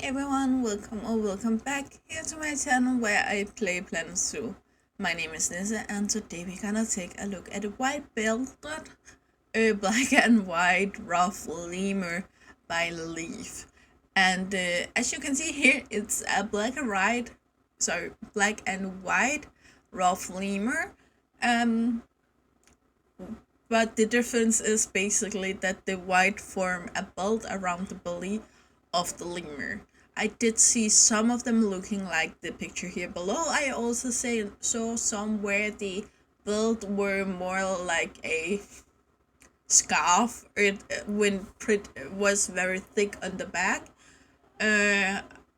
Everyone, welcome back here to my channel where I play Planet Zoo. My name is Nissa and today we're gonna take a look at a white belted, black and white Ruffed Lemur by Leaf. And as you can see here, it's a black and white Ruffed Lemur. But the difference is basically that the white form a belt around the belly of the lemur. I did see some of them looking like the picture here below. I also saw some where the belt were more like a scarf. It was very thick on the back,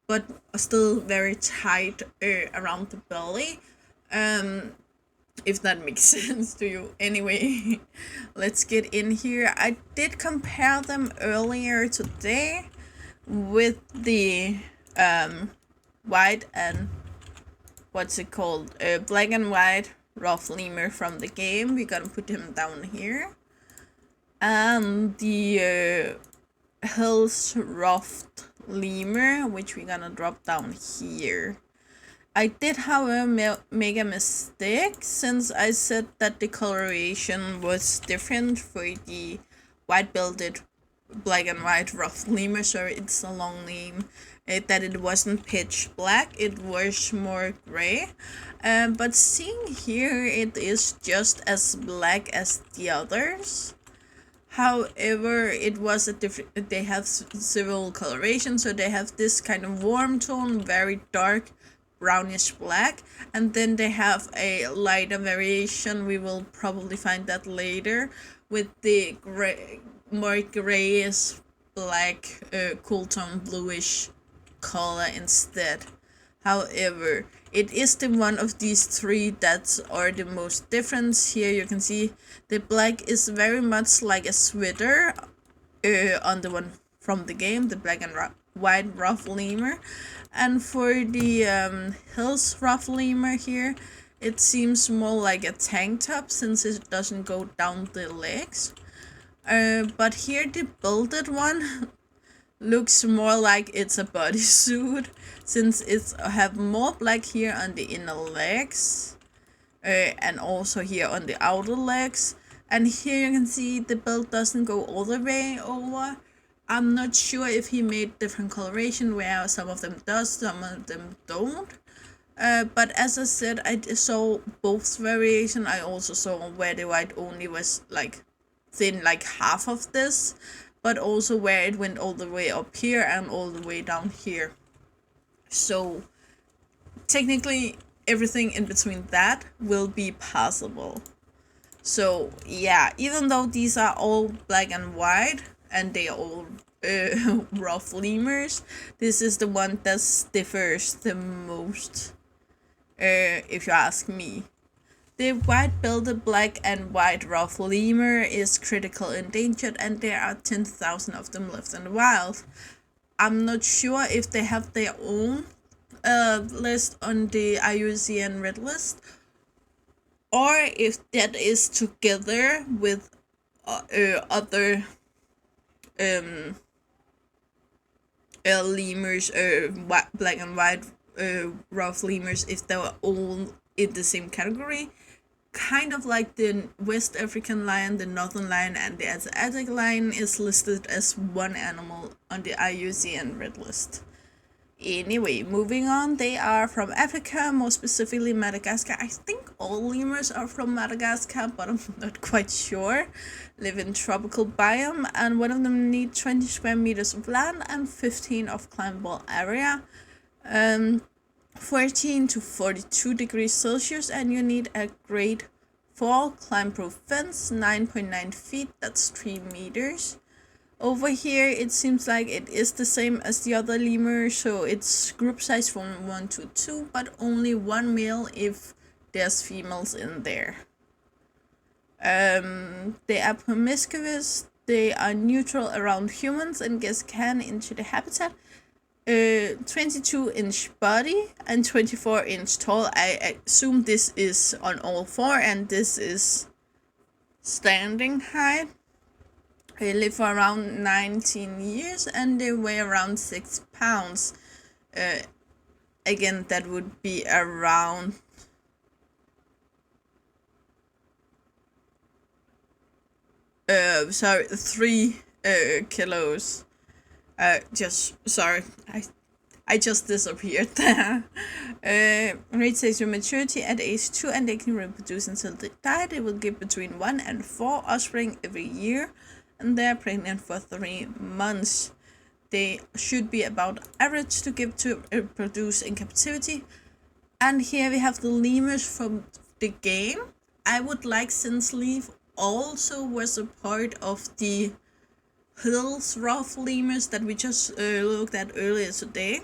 but still very tight around the belly. If that makes sense to you. Anyway, let's get in here. I did compare them earlier today with the white and black and white Ruffed Lemur from the game. We're gonna put him down here, and the Hills Ruffed Lemur, which we're gonna drop down here. I did, however, make a mistake since I said that the coloration was different for the white-belted black and white Ruffed Lemur. Sorry, it's a long name. That it wasn't pitch black, it was more gray. But seeing here, it is just as black as the others. However, it was a different. They have several colorations, so they have this kind of warm tone, very dark brownish black, and then they have a lighter variation. We will probably find that later with the more grayish black, cool tone bluish color instead. However, it is the one of these three that are the most different. Here you can see the black is very much like a sweater on the one from the game, the black and white Ruffed Lemur. And for the Hills Ruffed Lemur here, it seems more like a tank top since it doesn't go down the legs. But here the belted one looks more like it's a bodysuit since it's have more black here on the inner legs, and also here on the outer legs. And here you can see the belt doesn't go all the way over. I'm not sure if he made different coloration where some of them does, some of them don't. But as I said, I saw both variation. I also saw where the white only was like thin, like half of this, but also where it went all the way up here and all the way down here. So technically everything in between that will be possible. So yeah, even though these are all black and white and they are all Ruffed Lemurs, this is the one that differs the most, if you ask me. The white-belted black and white Ruffed Lemur is critical endangered and there are 10,000 of them left in the wild. I'm not sure if they have their own list on the IUCN Red List, or if that is together with other lemurs, black and white Ruffed Lemurs, if they were all in the same category. Kind of like the West African lion, the Northern lion, and the Asiatic lion is listed as one animal on the IUCN Red List. Anyway, moving on, they are from Africa, more specifically Madagascar. I think all lemurs are from Madagascar, but I'm not quite sure. Live in tropical biome, and one of them need 20 square meters of land and 15 of climbable area. 14 to 42 degrees Celsius, and you need a grade 4 climb-proof fence, 9.9 feet, that's 3 meters. Over here, it seems like it is the same as the other lemur, so it's group size from 1 to 2, but only 1 male if there's females in there. They are promiscuous, they are neutral around humans and get can into the habitat. 22-inch body and 24-inch tall. I assume this is on all four and this is standing height. They live for around 19 years and they weigh around 6 pounds. Again, that would be around 3 kilos. Sorry, I just disappeared there. Reach sexual maturity at age 2 and they can reproduce until they die. They will give between 1 and 4 offspring every year and they're pregnant for 3 months. They should be about average to give to reproduce in captivity. And here we have the lemurs from the game. I would like, since Leaf also was a part of the Hills Ruffed Lemurs that we just looked at earlier today,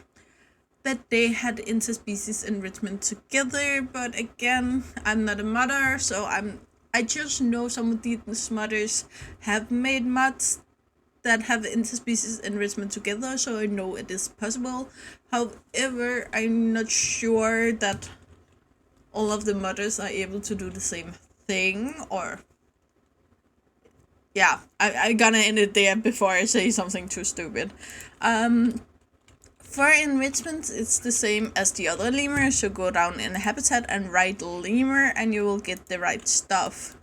that they had interspecies enrichment together. But again, I'm not a modder, so I just know some of these modders have made mods that have interspecies enrichment together, so I know it is possible. However, I'm not sure that all of the modders are able to do the same thing, or yeah, I'm gonna end it there before I say something too stupid. For enrichment, it's the same as the other lemur, so go down in the habitat and write lemur and you will get the right stuff.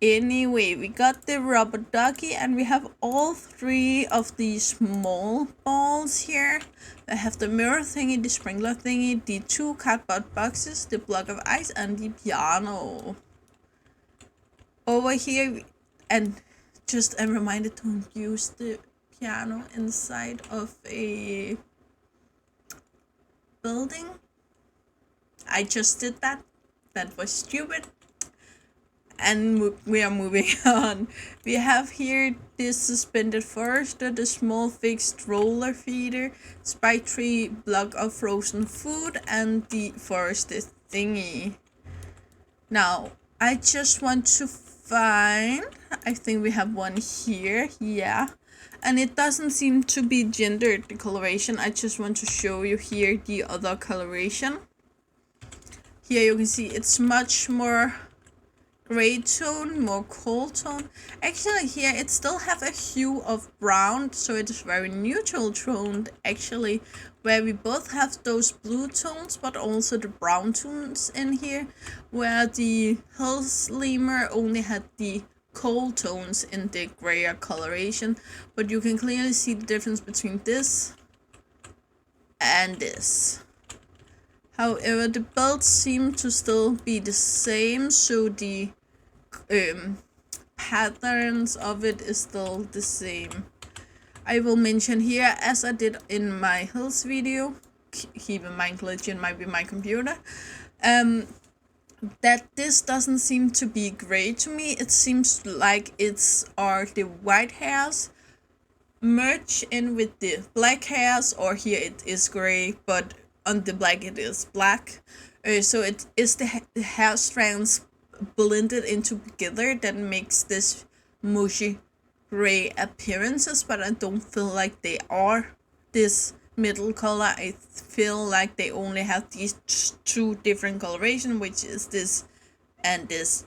Anyway, we got the rubber ducky and we have all 3 of these small balls here. We have the mirror thingy, the sprinkler thingy, the 2 cardboard boxes, the block of ice, and the piano. Over here, and just a reminder, don't use the piano inside of a building. I just did that. That was stupid. And we are moving on. We have here this suspended forester, the small fixed roller feeder, spike tree, block of frozen food, and the forested thingy. Now, I just want to find, I think we have one here, yeah. And it doesn't seem to be gendered, the coloration. I just want to show you here the other coloration. Here you can see it's much more gray tone, more cold tone. Actually here it still have a hue of brown, so it is very neutral toned actually, where we both have those blue tones but also the brown tones in here, where the Hills Lemur only had the cold tones in the grayer coloration. But you can clearly see the difference between this and this. However, the belts seem to still be the same, so the patterns of it is still the same. I will mention here, as I did in my Hills video, keep in mind glitching might be my computer, that this doesn't seem to be gray to me. It seems like are the white hairs merged in with the black hairs, or here it is gray, but on the black it is black. So it is the hair strands blended into together that makes this mushy gray appearances, but I don't feel like they are this middle color. I feel like they only have these 2 different coloration, which is this and this,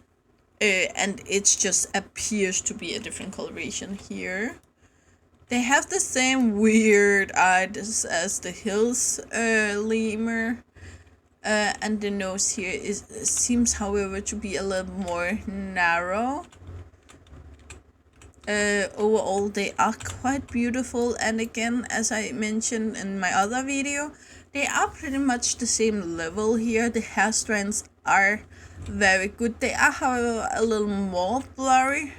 and it just appears to be a different coloration here. They have the same weird eyes as the Hills Lemur, and the nose here seems, however, to be a little more narrow. Overall, they are quite beautiful, and again, as I mentioned in my other video, they are pretty much the same level here. The hair strands are very good. They are, however, a little more blurry.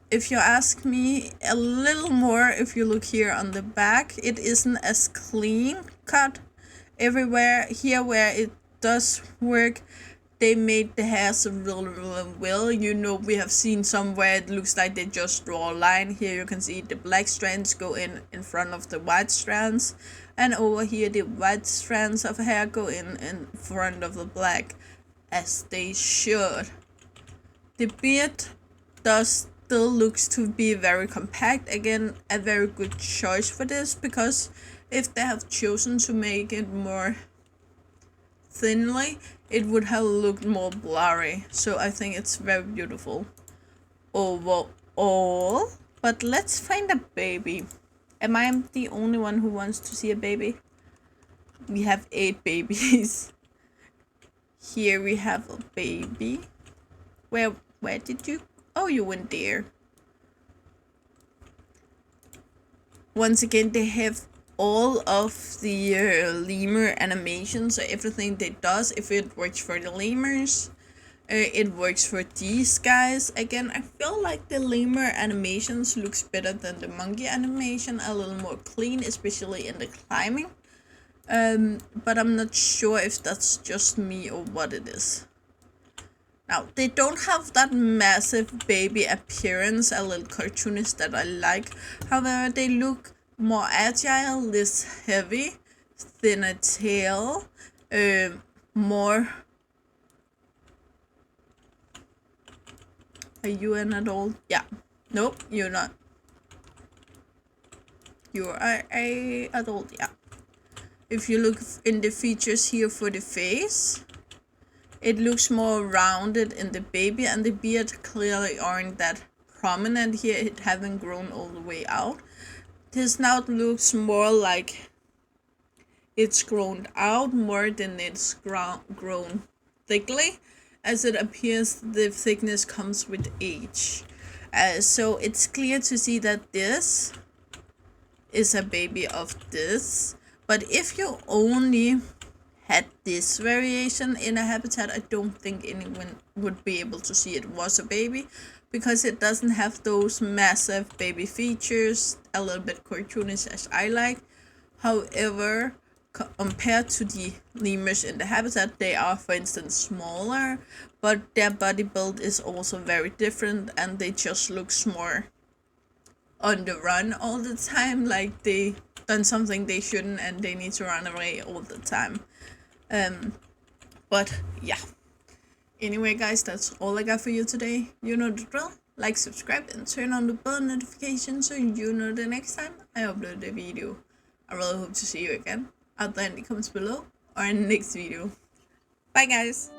If you ask me, a little more if you look here on the back. It isn't as clean cut everywhere. Here where it does work, they made the hairs really well. You know, we have seen somewhere it looks like they just draw a line. Here you can see the black strands go in front of the white strands, and over here the white strands of hair go in front of the black, as they should. The beard still looks to be very compact. Again, a very good choice for this, because if they have chosen to make it more thinly, it would have looked more blurry. So I think it's very beautiful. overall. But let's find a baby. Am I the only one who wants to see a baby? We have 8 babies. Here we have a baby. Where did you? Oh, you went there. Once again, they have all of the lemur animations, so everything they does. If it works for the lemurs, it works for these guys. Again, I feel like the lemur animations looks better than the monkey animation, a little more clean, especially in the climbing. But I'm not sure if that's just me or what it is. Now, they don't have that massive baby appearance, a little cartoonist that I like. However, they look more agile, less heavy, thinner tail, more... Are you an adult? Yeah. Nope, you're not. You are a adult, yeah. If you look in the features here for the face, it looks more rounded in the baby, and the beard clearly aren't that prominent here. It haven't grown all the way out. This now looks more like it's grown out more than it's grown thickly. As it appears, the thickness comes with age. So it's clear to see that this is a baby of this. But if you only had this variation in a habitat, I don't think anyone would be able to see it was a baby, because it doesn't have those massive baby features, a little bit cartoonish as I like. However, compared to the lemurs in the habitat, they are, for instance, smaller, but their body build is also very different, and they just look more on the run all the time, like they done something they shouldn't and they need to run away all the time. But yeah, anyway guys, that's all I got for you today. You know the drill. Like, subscribe, and turn on the bell notification so you know the next time I upload a video. I really hope to see you again out there in the comments below or in the next video. Bye guys.